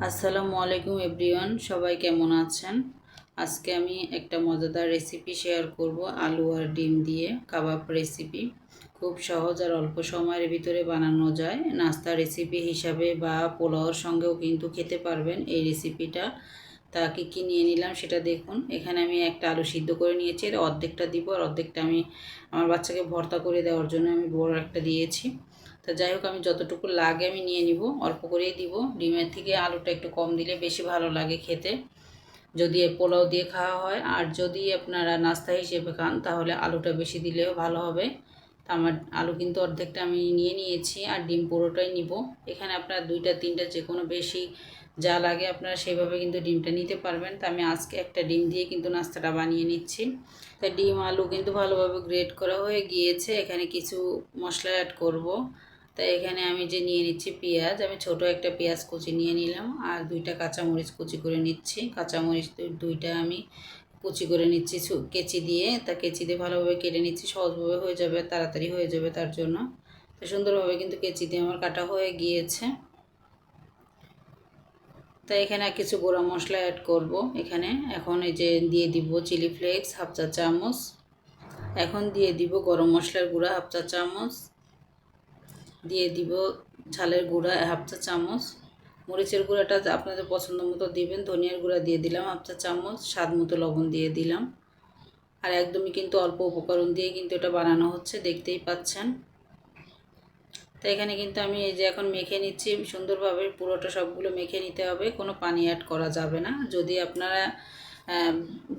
আসসালামু আলাইকুম এভরিওয়ান, সবাই কেমন আছেন? আজকে আমি একটা মজাদার রেসিপি শেয়ার করব, আলু আর ডিম দিয়ে কাবাব রেসিপি। খুব সহজ আর অল্প সময়ের ভিতরে বানানো যায়। নাস্তা রেসিপি হিসাবে বা পোলাওর সঙ্গেও কিন্তু খেতে পারবেন এই রেসিপিটা। তা কী নিয়ে নিলাম সেটা দেখুন। এখানে আমি একটা আলু সিদ্ধ করে নিয়েছি, এর অর্ধেকটা দিব আর অর্ধেকটা আমি আমার বাচ্চাকে ভর্তা করে দেওয়ার জন্য আমি বড় একটা দিয়েছি। তো যাই হোক, আমি যতটুকু লাগে আমি নিয়ে নিব, অল্প করেই দিব। ডিমের থেকে আলুটা একটু কম দিলে বেশি ভালো লাগে খেতে, যদি পোলাও দিয়ে খাওয়া হয়। আর যদি আপনারা নাস্তা হিসেবে খান তাহলে আলুটা বেশি দিলেও ভালো হবে। তো আমার আলু কিন্তু অর্ধেকটা আমি নিয়ে নিয়েছি আর ডিম পুরোটাই নিব। এখানে আপনার দুইটা তিনটা যে কোনো বেশি যা লাগে আপনারা সেভাবে কিন্তু ডিমটা নিতে পারবেন। তো আমি আজকে একটা ডিম দিয়ে কিন্তু নাস্তাটা বানিয়ে নিচ্ছি। তা ডিম আলু কিন্তু ভালোভাবে গ্রেট করা হয়ে গিয়েছে। এখানে কিছু মশলা অ্যাড করব। তাই এখানে আমি যে নিয়ে নিচ্ছি পেঁয়াজ, আমি ছোট একটা পেঁয়াজ কুচি নিয়ে নিলাম আর দুইটা কাঁচামরিচ কুচি করে নিচ্ছি। কাঁচামরিচ দুইটা আমি কুচি করে নিচ্ছি কেচি দিয়ে। তা কেচি দিয়ে ভালোভাবে কেটে নিচ্ছি, সহজভাবে হয়ে যাবে, তাড়াতাড়ি হয়ে যাবে তার জন্য। তো সুন্দরভাবে কিন্তু কেচি দিয়ে আমার কাটা হয়ে গিয়েছে। তাই এখানে কিছু গুঁড়া মশলা অ্যাড করব। এখানে এখন এই যে দিয়ে দিব চিলি ফ্লেক্স হাফ চা চামচ, এখন দিয়ে দিব গরম মশলার গুঁড়া হাফ চা চামচ, দিয়ে দিব ঝালের গুঁড়া হাফ চা চামচ, মরিচের গুঁড়াটা আপনাদের পছন্দ মতো দিবেন, ধনিয়ার গুঁড়া দিয়ে দিলাম হাফ চা চামচ, স্বাদ মতো লবণ দিয়ে দিলাম। আর একদমই কিন্তু অল্প উপকরণ দিয়ে কিন্তু এটা বানানো হচ্ছে, দেখতেই পাচ্ছেন। তো এখানে কিন্তু আমি এই যে এখন মেখে নিচ্ছি সুন্দরভাবে, পুরোটা সবগুলো মেখে নিতে হবে, কোনো পানি অ্যাড করা যাবে না। যদি আপনারা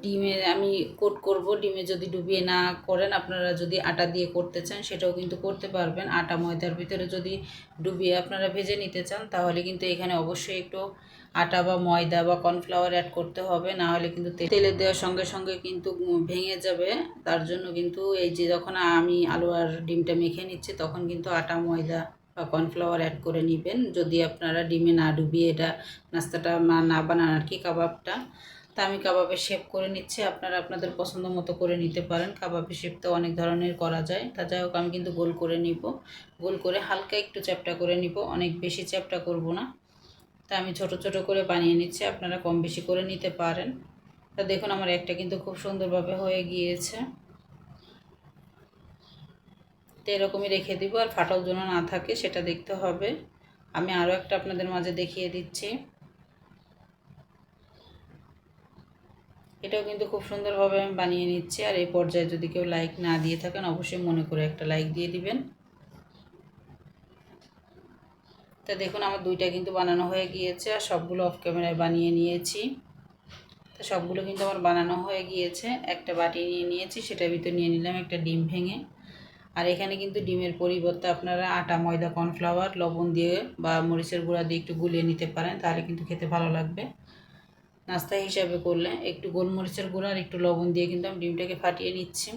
ডিমে আমি কোট করব, ডিমে যদি ডুবিয়ে না করেন, আপনারা যদি আটা দিয়ে করতে চান সেটাও কিন্তু করতে পারবেন। আটা ময়দার ভিতরে যদি ডুবিয়ে আপনারা ভেজে নিতে চান তাহলে কিন্তু এখানে অবশ্যই একটু আটা বা ময়দা বা কর্নফ্লাওয়ার অ্যাড করতে হবে, না হলে কিন্তু তেলে দেওয়ার সঙ্গে সঙ্গে কিন্তু ভেঙে যাবে। তার জন্য কিন্তু এই যে যখন আমি আলু আর ডিমটা মেখে নিচ্ছি তখন কিন্তু আটা ময়দা বা কর্নফ্লাওয়ার অ্যাড করে নেবেন, যদি আপনারা ডিমে না ডুবিয়ে এটা নাস্তাটা না বানান আর কি, কাবাবটা। তা আমি কাবাবের শেপ করে নিচ্ছি, আপনারা আপনাদের পছন্দ মতো করে নিতে পারেন। কাবাবের শেপ তো অনেক ধরনের করা যায়। তা যাই হোক, আমি কিন্তু গোল করে নিব, গোল করে হালকা একটু চ্যাপ্টা করে নিব, অনেক বেশি চ্যাপ্টা করব না। তা আমি ছোট ছোট করে বানিয়ে নিচ্ছি, আপনারা কম বেশি করে নিতে পারেন। তা দেখুন আমার একটা কিন্তু খুব সুন্দরভাবে হয়ে গিয়েছে। তো এরকমই রেখে দিব, আর ফাটাও যেন না থাকে সেটা দেখতে হবে। আমি আরও একটা আপনাদের মাঝে দেখিয়ে দিচ্ছি। এটাও কিন্তু খুব সুন্দরভাবে আমি বানিয়ে নিচ্ছি। আর এই পর্যায়ে যদি কেউ লাইক না দিয়ে থাকেন অবশ্যই মনে করে একটা লাইক দিয়ে দিবেন। তা দেখুন আমার দুইটা কিন্তু বানানো হয়ে গিয়েছে আর সবগুলো অফ ক্যামেরায় বানিয়ে নিয়েছি। তো সবগুলো কিন্তু আমার বানানো হয়ে গিয়েছে। একটা বাটি নিয়ে নিয়েছি, সেটার ভিতর নিয়ে নিলাম একটা ডিম ভেঙে। আর এখানে কিন্তু ডিমের পরিবর্তে আপনারা আটা ময়দা কর্নফ্লাওয়ার লবণ দিয়ে বা মরিচের গুঁড়া দিয়ে একটু গুলিয়ে নিতে পারেন, তাহলে কিন্তু খেতে ভালো লাগবে। নাস্তা হিসাবে করলে একটু গোলমরিচের গুঁড়া আর একটু লবণ দিয়ে কিন্তু আমি ডিমটাকে ফাটিয়ে নিচ্ছি।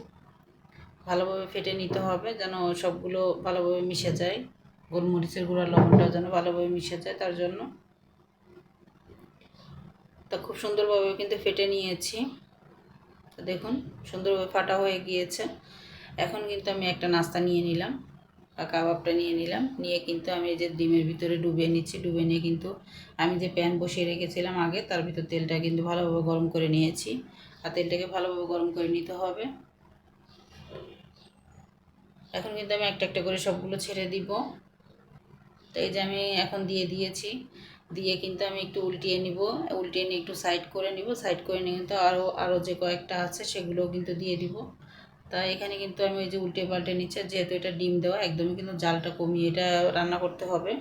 ভালোভাবে ফেটে নিতে হবে যেন সবগুলো ভালোভাবে মিশে যায়, গোলমরিচের গুঁড়া লবণটাও যেন ভালোভাবে মিশে যায় তার জন্য। তা খুব সুন্দরভাবে কিন্তু ফেটে নিয়েছি। তো দেখুন সুন্দরভাবে ফাটা হয়ে গিয়েছে। এখন কিন্তু আমি একটা নাস্তা নিয়ে নিলাম বা কাবাবটা নিয়ে নিলাম, নিয়ে কিন্তু আমি এই যে ডিমের ভিতরে ডুবিয়ে নিচ্ছি। ডুবিয়ে নিয়ে কিন্তু আমি যে প্যান বসিয়ে রেখেছিলাম আগে, তার ভিতর তেলটা কিন্তু ভালোভাবে গরম করে নিয়েছি। আর তেলটাকে ভালোভাবে গরম করে নিতে হবে। এখন কিন্তু আমি একটা একটা করে সবগুলো ছেড়ে দিব। তো এই যে আমি এখন দিয়ে দিয়েছি, দিয়ে কিন্তু আমি একটু উল্টিয়ে নিব, উল্টিয়ে নিয়ে একটু সাইড করে নিব। সাইড করে নিয়ে কিন্তু আরও যে কয়েকটা আছে সেগুলোও কিন্তু দিয়ে দিব। তা এখানে কিন্তু আমি ওই যে উল্টে পাল্টে নিচ্ছে, যেহেতু এটা ডিম দেওয়া, একদমই কিন্তু জালটা কমিয়ে এটা রান্না করতে হবে,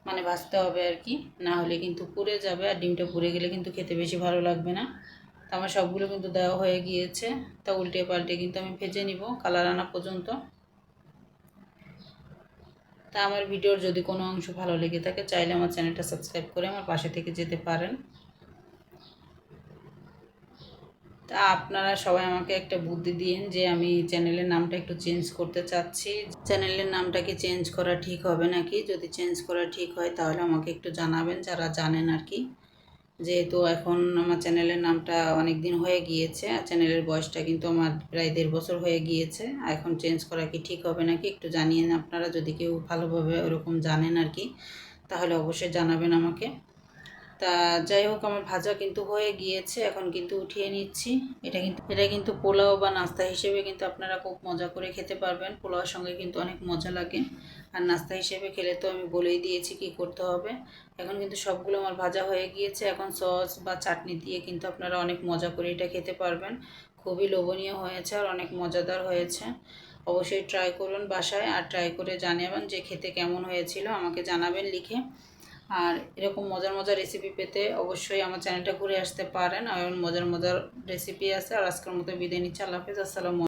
মানে ভাজতে হবে আর কি, না হলে কিন্তু পুড়ে যাবে। আর ডিমটা পুড়ে গেলে কিন্তু খেতে বেশি ভালো লাগবে না। তা আমার সবগুলো কিন্তু দেওয়া হয়ে গিয়েছে। তা উল্টে পাল্টে কিন্তু আমি ভেজে নিব কালার আনা পর্যন্ত। তা আমার ভিডিওর যদি কোনো অংশ ভালো লেগে থাকে চাইলে আমার চ্যানেলটা সাবস্ক্রাইব করে আমার পাশে থেকে যেতে পারেন। তা আপনারা সবাই আমাকে একটা বুদ্ধি দিন যে আমি চ্যানেলের নামটা একটু চেঞ্জ করতে চাচ্ছি। চ্যানেলের নামটা কি চেঞ্জ করা ঠিক হবে নাকি? যদি চেঞ্জ করা ঠিক হয় তাহলে আমাকে একটু জানাবেন, যারা জানেন আর কি। যেহেতু এখন আমার চ্যানেলের নামটা অনেক দিন হয়ে গিয়েছে আর চ্যানেলের বয়সটা কিন্তু আমার প্রায় 1.5 বছর হয়ে গিয়েছে। এখন চেঞ্জ করা কি ঠিক হবে নাকি একটু জানিয়েন আপনারা, যদি কেউ ভালোভাবে ওরকম জানেন আর কি, তাহলে অবশ্যই জানাবেন আমাকে। তা যাই হোক, আমার ভাজা কিন্তু হয়ে গিয়েছে, এখন কিন্তু উঠিয়ে নিচ্ছি। এটা কিন্তু পোলাও বা নাস্তা হিসেবে কিন্তু আপনারা খুব মজা করে খেতে পারবেন। পোলাওর সঙ্গে কিন্তু অনেক মজা লাগে, আর নাস্তা হিসেবে খেলে তো আমি বলেই দিয়েছি কি করতে হবে। এখন কিন্তু সবগুলো আমার ভাজা হয়ে গিয়েছে, এখন সস বা চাটনি দিয়ে কিন্তু আপনারা অনেক মজা করে এটা খেতে পারবেন। খুবই লোভনীয় হয়েছে আর অনেক মজাদার হয়েছে। অবশ্যই ট্রাই করুন বাসায়, আর ট্রাই করে জানাবেন যে খেতে কেমন হয়েছিল, আমাকে জানাবেন লিখে। আর এরকম মজার মজার রেসিপি পেতে অবশ্যই আমার চ্যানেলটা ঘুরে আসতে পারেন, আর মজার মজার রেসিপি আছে। আর আজকের মতো বিদায় নিচ্ছি। আল্লাহ হাফিজ, আসসালামু